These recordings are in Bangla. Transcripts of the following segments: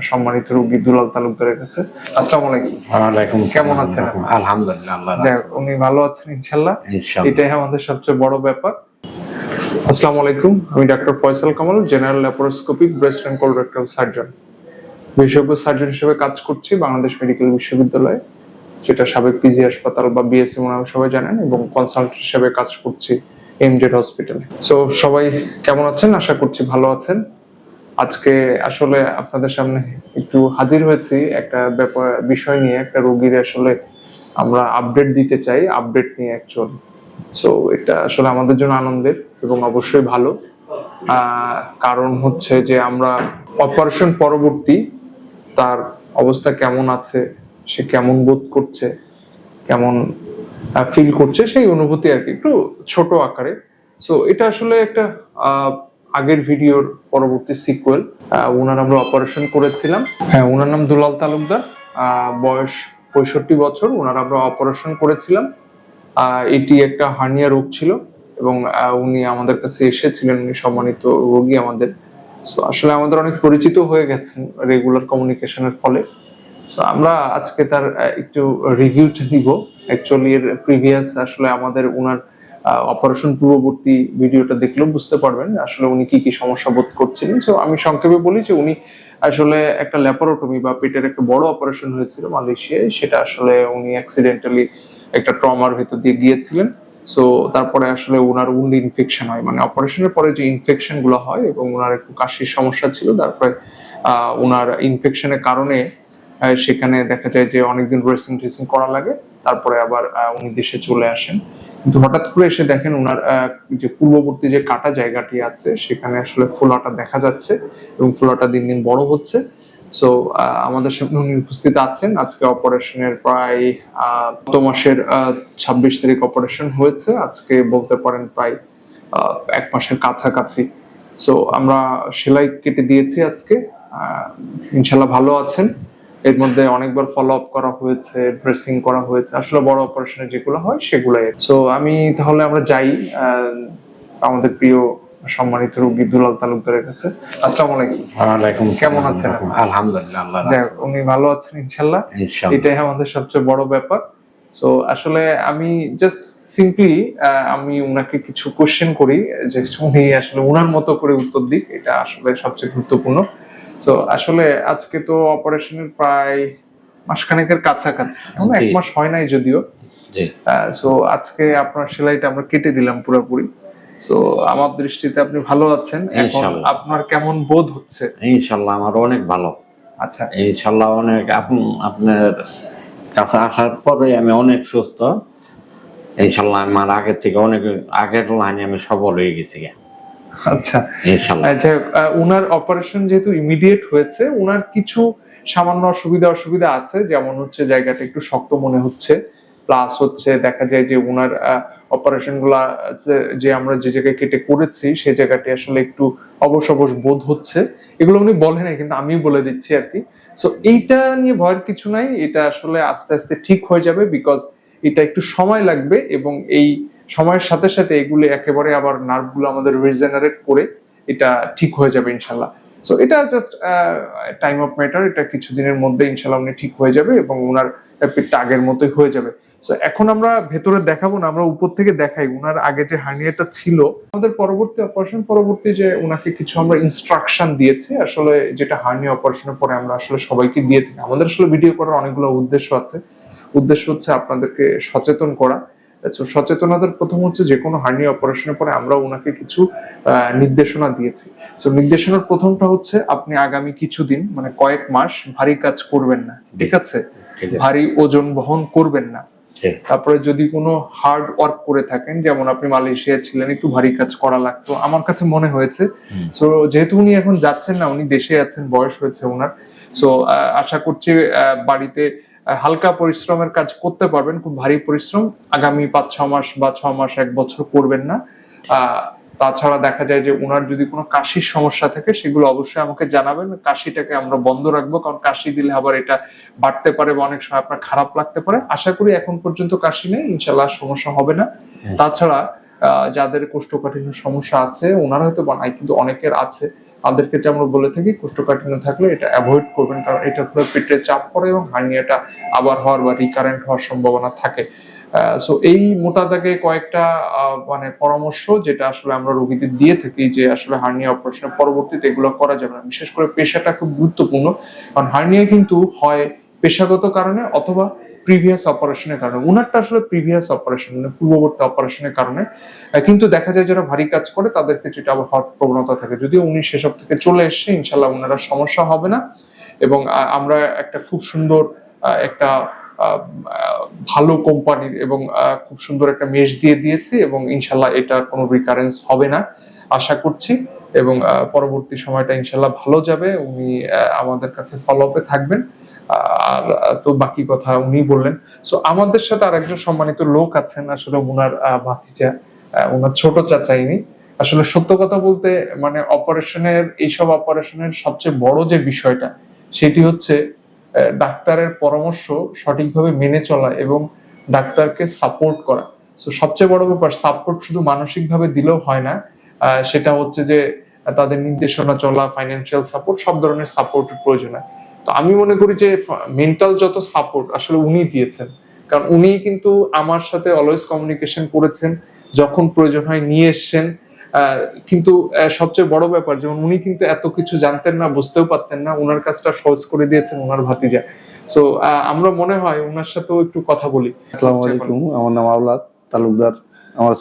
সম্মানিত রোগী দুলাল তালুকদারের কাছে। আসসালামু আলাইকুম। ওয়ালাইকুম আসসালাম। কেমন আছেন? আলহামদুলিল্লাহ, আল্লাহর যাক, রাহমতে। উনি ভালো আছেন ইনশাআল্লাহ। ইনশাআল্লাহ। এটাই আমাদের সবচেয়ে বড় ব্যাপার। আসসালামু আলাইকুম, আমি doctor Faisal Kamal, general laparoscopic breast and colorectal surgeon. বিশেষজ্ঞ সার্জন হিসেবে কাজ করছি বাংলাদেশ মেডিকেল বিশ্ববিদ্যালয়ে, যেটা সাবেক পিজি হাসপাতাল বা বিএসসি নামে সবাই জানেন, এবং কনসালটেন্ট হিসেবে কাজ করছি এমজেড হসপিটালে। সো সবাই কেমন আছেন? আশা করছি ভালো আছেন। আজকে আসলে আপনাদের সামনে একটু হাজির হয়েছি একটা বিষয় নিয়ে, একটা রোগীর আসলে আমরা আপডেট দিতে চাই, আপডেট নিয়ে অ্যাকচুয়ালি। সো এটা আসলে আমাদের জন্য আনন্দের এবং অবশ্যই ভালো। কারণ হচ্ছে যে আমরা অপারেশন পরবর্তী তার অবস্থা কেমন আছে, সে কেমন বোধ করছে, কেমন ফিল করছে, সেই অনুভূতি আর কি, একটু ছোট আকারে। সো এটা আসলে একটা আগের ভিডিওর পরবর্তী সিকুয়েল। ওনার আমরা অপারেশন করেছিলাম। হ্যাঁ, ওনার নাম দুলাল তালুকদার, বয়স 65 বছর। ওনার আমরা অপারেশন করেছিলাম। এটি একটা হার্নিয়া রোগ ছিল এবং উনি আমাদের কাছে এসেছিলেন, উনি সম্মানিত রোগী আমাদের। সো আসলে আমাদের অনেক পরিচিত হয়ে গেছেন রেগুলার কমিউনিকেশনের ফলে। তো আমরা আজকে তার একটু রিভিউটা নিব। অ্যাকচুয়ালি এর প্রিভিয়াস আসলে আমাদের ওনার অপারেশন পূর্ববর্তী ভিডিওটা দেখলেও বুঝতে পারবেন আসলে উনি কি কি সমস্যা বোধ করছিলেন। তো আমি সংক্ষেপে বলি যে উনি আসলে একটা ল্যাপারোটমি বা পেটের একটা বড় অপারেশন হয়েছিল মালয়েশিয়ায়, সেটা আসলে উনি অ্যাক্সিডেন্টালি একটা ট্রমার ভেতর দিয়ে গিয়েছিলেন। সো তারপরে আসলে ওনার উন্ড ইনফেকশন হয়, মানে অপারেশনের পরে যে ইনফেকশন গুলো হয়, এবং ওনার একটু কাশির সমস্যা ছিল। তারপরে ওনার ইনফেকশনের কারণে সেখানে দেখা যায় যে অনেকদিন ড্রেসিং ট্রেসিং করা লাগে। তারপরে আবার উনি দেশে চলে আসেন, কিন্তু হঠাৎ করে এসে দেখেন ওনার যে পূর্ববর্তী যে কাটা জায়গাটি আছে সেখানে আসলে ফোলাটা দেখা যাচ্ছে এবং ফোলাটা দিন দিন বড় হচ্ছে। সো আমাদের সামনে উনি উপস্থিত আছেন। আজকে অপারেশনের প্রায় গত মাসের 26 তারিখ অপারেশন হয়েছে। আজকে বলতে পারেন প্রায় 1 মাসের কাছাকাছি। সো আমরা সেলাই কেটে দিয়েছি আজকে। ইনশাল্লাহ ভালো আছেন। এর মধ্যে অনেকবার ফলো আপ করা হয়েছে, ড্রেসিং করা হয়েছে, আসলে বড় অপারেশনে যেগুলো হয় সেগুলাই। সো আমি তাহলে আমরা যাই আমাদের প্রিয় সম্মানিত রোগী দুলাল তালুকদারের কাছে। আসসালামু আলাইকুম। ওয়ালাইকুম আসসালাম। কেমন আছেন? আলহামদুলিল্লাহ, আল্লাহর যাক, রাহমতে। উনি ভালো আছেন ইনশাল্লাহ। ইনশাআল্লাহ। এটাই আমাদের সবচেয়ে বড় ব্যাপার। সো আসলে আমি জাস্ট সিম্পলি আমি উনাকে কিছু কোশ্চেন করি, যে উনি আসলে উনার মতো করে উত্তর দিক, এটা আসলে সবচেয়ে গুরুত্বপূর্ণ। সো আসলে আজকে তো অপারেশনের প্রায় মাসখানেকের কাছাকাছি, এখন 1 মাস হয় নাই যদিও। সো আজকে আপনার সেলাইটা আমরা কেটে দিলাম পুরোপুরি। সো আমার দৃষ্টিতে আপনি ভালো আছেন। এখন আপনার কেমন বোধ হচ্ছে? ইনশাআল্লাহ আমার অনেক ভালো। আচ্ছা, ইনশাআল্লাহ অনেক আপনার কাছে আসার পরে আমি অনেক সুস্থ। ইনশাআল্লাহ আমার আগের থেকে অনেক আগের লাইনে আমি সবল হয়ে গেছি। আচ্ছা, ইনশাআল্লাহ। উনার অপারেশন যেহেতু ইমিডিয়েট হয়েছে, উনার কিছু সামান্য অসুবিধা আছে, যেমন হচ্ছে জায়গাটা একটু শক্ত মনে হচ্ছে, প্লাস হচ্ছে দেখা যায় যে উনার অপারেশন গুলা যে আমরা যে জায়গায় কেটে করেছি সেই জায়গাটি আসলে একটু অবশ অবশ বোধ হচ্ছে। এগুলো উনি বলে নাই, কিন্তু আমি বলে দিচ্ছি আর কি। সো এইটা নিয়ে ভয়ের কিছু নাই, এটা আসলে আস্তে আস্তে ঠিক হয়ে যাবে, বিকজ এটা একটু সময় লাগবে, এবং এই সময়ের সাথে সাথে এগুলো একেবারে আবার নার্ভ গুলো আমাদের রিজেনারেট করে এটা ঠিক হয়ে যাবে ইনশাল্লাহ। সো এটা জাস্ট টাইম অফ ম্যাটার, এটা কিছুদিনের মধ্যে ইনশাল্লাহ উনি ঠিক হয়ে যাবে এবং উনার পেটটা আগের মতোই হয়ে যাবে। সো এখন আমরা ভেতরে দেখাবো না, আমরা উপর থেকে দেখাই উনার আগে যে হার্নিয়াটা ছিল। আমাদের পরবর্তী অপারেশন পরবর্তী যে উনাকে কিছু আমরা ইনস্ট্রাকশন দিয়েছি, আসলে যেটা হার্নিয়া অপারেশনের পরে আমরা আসলে সবাইকে দিয়ে থাকি। আমাদের আসলে ভিডিও করার অনেকগুলো উদ্দেশ্য আছে। উদ্দেশ্য হচ্ছে আপনাদেরকে সচেতন করা। সচেতনতার প্রথম হচ্ছে যে কোনো হার্নিয়া অপারেশনের পরে আমরা ওনাকে কিছু নির্দেশনা দিয়েছি। তো নির্দেশনার প্রথমটা হচ্ছে আপনি আগামী কিছুদিন, মানে কয়েক মাস ভারী কাজ করবেন না, ঠিক আছে? ভারী ওজন বহন করবেন না। তারপরে যদি কোনো হার্ড ওয়ার্ক করে থাকেন, যেমন আপনি মালয়েশিয়া ছিলেন, একটু ভারী কাজ করা লাগতো আমার কাছে মনে হয়েছে। সো যেহেতু উনি এখন যাচ্ছেন না, উনি দেশে আছেন, বয়স হয়েছে ওনার, সো আশা করছি বাড়িতে হালকা পরিশ্রমের কাজ করতে পারবেন। খুব ভারী পরিশ্রম আগামী 5-6 মাস বা 6 মাস 1 বছর করবেন না। তাছাড়া দেখা যায় যে ওনার যদি কোনো কাশির সমস্যা থাকে সেগুলো অবশ্যই আমাকে জানাবেন। কাশিটাকে আমরা বন্ধ রাখবো, কারণ কাশি দিলে আবার এটা বাড়তে পারে বা অনেক সময় আপনার খারাপ লাগতে পারে। আশা করি এখন পর্যন্ত কাশি নেই, ইনশাল্লাহ সমস্যা হবে না। তাছাড়া যাদের কোষ্ঠকাঠিন্য সমস্যা আছে ওনারা হয়তো বা নাই, কিন্তু অনেকের আছে, তাদের ক্ষেত্রে আমরা বলে থাকি কোষ্ঠকাঠিন্য থাকলে এটা অ্যাভয়েড করবেন, কারণ এটার ফলে পেটে চাপ পড়ে এবং হার্নিয়াটা আবার হওয়ার বা রিকারেন্ট হওয়ার সম্ভাবনা থাকে। সো এই মোটা দাগে কয়েকটা মানে পরামর্শ যেটা আসলে আমরা রোগীদের দিয়ে থাকি যে আসলে হার্নিয়া অপারেশনের পরবর্তীতে এগুলো করা যাবে না। বিশেষ করে পেশাটা খুব গুরুত্বপূর্ণ, কারণ হার্নিয়া কিন্তু হয় পেশাগত কারণে অথবা প্রিভিয়াস অপারেশনের কারণে। উনারটা আসলে প্রিভিয়াস অপারেশন মানে পূর্ববর্তী অপারেশনের কারণে, কিন্তু দেখা যায় যারা ভারী কাজ করে তাদের ক্ষেত্রে এটা আবার হওয়ার প্রবণতা থাকে। যদিও উনি সেসব থেকে চলে এসছে, ইনশাল্লাহ ওনারা সমস্যা হবে না। এবং আমরা একটা খুব সুন্দর একটা ভালো কোম্পানির এবং খুব সুন্দর একটা মেশ দিয়ে দিয়েছি এবং ইনশাল্লাহ এটার কোনো রিকারেন্স হবে না আশা করছি। এবং পরবর্তী সময়টা ইনশাল্লাহ ভালো যাবে। উনি আমাদের কাছে ফলো আপে থাকবেন। আর তো বাকি কথা উনি বললেন। সো আমাদের সাথে আরেকজন সম্মানিত লোক আছেন, আসলে উনার ভাতিজা, উনার ছোট চাচা ইনি। আসলে সত্য কথা বলতে মানে এইসব অপারেশনের সবচেয়ে বড় যে বিষয়টা সেটি হচ্ছে ডাক্তারের পরামর্শ সঠিকভাবে মেনে চলা এবং ডাক্তারকে সাপোর্ট করা। সো সবচেয়ে বড় ব্যাপার, সাপোর্ট শুধু মানসিক ভাবে দিলেও হয় না, সেটা হচ্ছে যে তাদের নির্দেশনা চলা, ফাইন্যান্সিয়াল সাপোর্ট, সব ধরনের সাপোর্টের প্রয়োজন হয়। তো আমি মনে করি যে মেন্টাল যত সাপোর্ট আসলে উনি দিয়েছেন, কারণ উনি কিন্তু আমার সাথে অলওয়েজ কমিউনিকেশন করেছেন, যখন প্রয়োজন হয় নিয়ে এসছেন। কিন্তু সবচেয়ে বড় ব্যাপার, যেমন উনি কিন্তু এত কিছু জানতেন না, বুঝতেও পারতেন না, উনার কাজটা সহজ করে দিয়েছেন উনার ভাতিজা। সো আমরা মনে হয় উনার সাথেও একটু কথা বলি। আসসালামু আলাইকুম, আমার নাম আওলাদ তালুকদার। আমার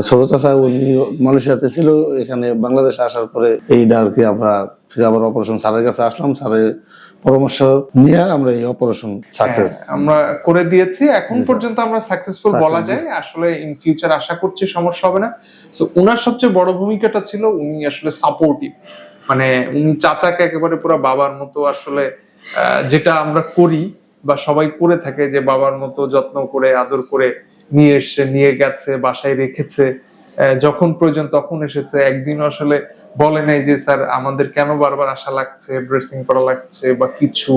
ছোট চাচা উনি মালয়েশিয়াতে ছিল, এখানে বাংলাদেশে আসার পরে এইটা আর কি আমরা ফিরে আবার অপারেশন স্যারের কাছে আসলাম, স্যারের পরামর্শ নিয়ে আমরা এই অপারেশন সাকসেস আমরা করে দিয়েছি। এখন পর্যন্ত আমরা সাকসেসফুল বলা যায়, আসলে ইন ফিউচার আশা করছি সমস্যা হবে না। সো উনার সবচেয়ে বড় ভূমিকাটা ছিল উনি আসলে সাপোর্টিভ, মানে উনি চাচাকে একেবারে পুরো বাবার মতো আসলে যেটা আমরা করি বা সবাই করে থাকে, যে বাবার মতো যত্ন করে আদর করে নিয়ে এসে নিয়ে গেছে, বাসায় রেখেছে, যখন প্রয়োজন তখন এসেছে। একদিন আসলে বলে নাই যে স্যার আমাদের কেন বারবার আসা লাগছে, ড্রেসিং করা লাগছে বা কিছু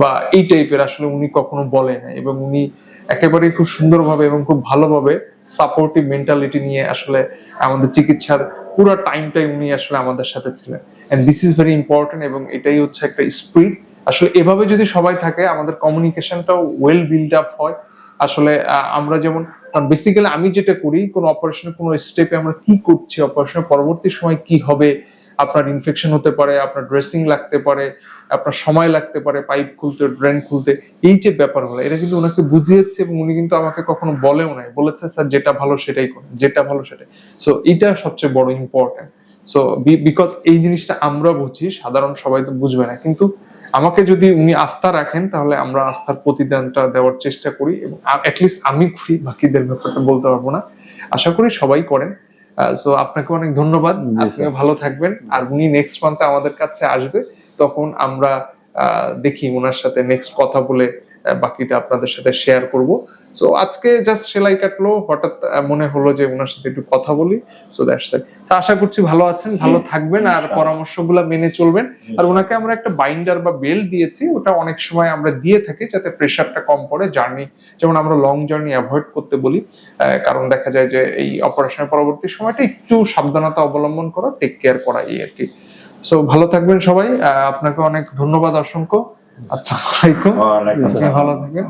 বা এই টাইপের, আসলে উনি কখনো বলে নাই। এবং উনি একেবারে খুব সুন্দরভাবে এবং খুব ভালোভাবে সাপোর্টিভ মেন্টালিটি নিয়ে আসলে আমাদের চিকিৎসার পুরো টাইমটাই উনি আসলে আমাদের সাথে ছিলেন। And this is very important, এবং এটাই হচ্ছে একটা স্পিরিট। আসলে এভাবে যদি সবাই থাকে, আমাদের কমিউনিকেশনটাও ওয়েল বিল্ড আপ হয়। আসলে আমরা যেমন বেসিক্যালি আমি যেটা করি, কোন অপারেশনের কোন স্টেপে আমরা কি করছি, অপারেশনের পরবর্তী সময় কি হবে, আপনার ইনফেকশন হতে পারে, আপনার ড্রেসিং লাগতে পারে, আপনার সময় লাগতে পারে পাইপ খুলতে, ড্রেন খুলতে, এই যে ব্যাপারগুলো এটা কিন্তু ওনাকে বুঝিয়েছে এবং উনি কিন্তু আমাকে কখনো বলেও নাই, বলেছে স্যার যেটা ভালো সেটাই করেন, যেটা ভালো সেটাই। সো এটা সবচেয়ে বড় ইম্পর্টেন্ট। সো বিকজ এই জিনিসটা আমরা বুঝি, সাধারণ সবাই তো বুঝবে না, কিন্তু আমাকে যদি উনি আস্থা রাখেন তাহলে আমরা আস্থার প্রতিদানটা দেওয়ার চেষ্টা করি, এবং অ্যাটলিস্ট আমি করি, বাকিদের ব্যাপারটা বলতে পারবো না, আশা করি সবাই করেন। সো আপনাকে অনেক ধন্যবাদ, আপনিও ভালো থাকবেন। আর উনি নেক্সট মান্থে আমাদের কাছে আসবে, তখন আমরা দেখি ওনার সাথে নেক্সট কথা বলে বাকিটা আপনাদের সাথে শেয়ার করব। সো আজকে জাস্ট সেলাই কাটলো, হঠাৎ মনে হলো যে ওনার সাথে একটু কথা বলি। So that's it. সো আশা করছি ভালো আছেন, ভালো থাকবেন আর পরামর্শগুলো মেনে চলবেন। আর ওনাকে আমরা একটা বাইন্ডার বা বেল্ট দিয়েছি, ওটা অনেক সময় আমরা দিয়ে থাকি যাতে প্রেসারটা কম পড়ে, জার্নি যেমন আমরা লং জার্নি অ্যাভয়েড করতে বলি, কারণ দেখা যায় যে এই অপারেশনের পরবর্তী সময়টা একটু সাবধানতা অবলম্বন করা, টেক কেয়ার করা, এই আর কি। সো ভালো থাকবেন সবাই, আপনাকে অনেক ধন্যবাদ, অসংখ্য। আসসালামু আলাইকুম, ভালো থাকবেন।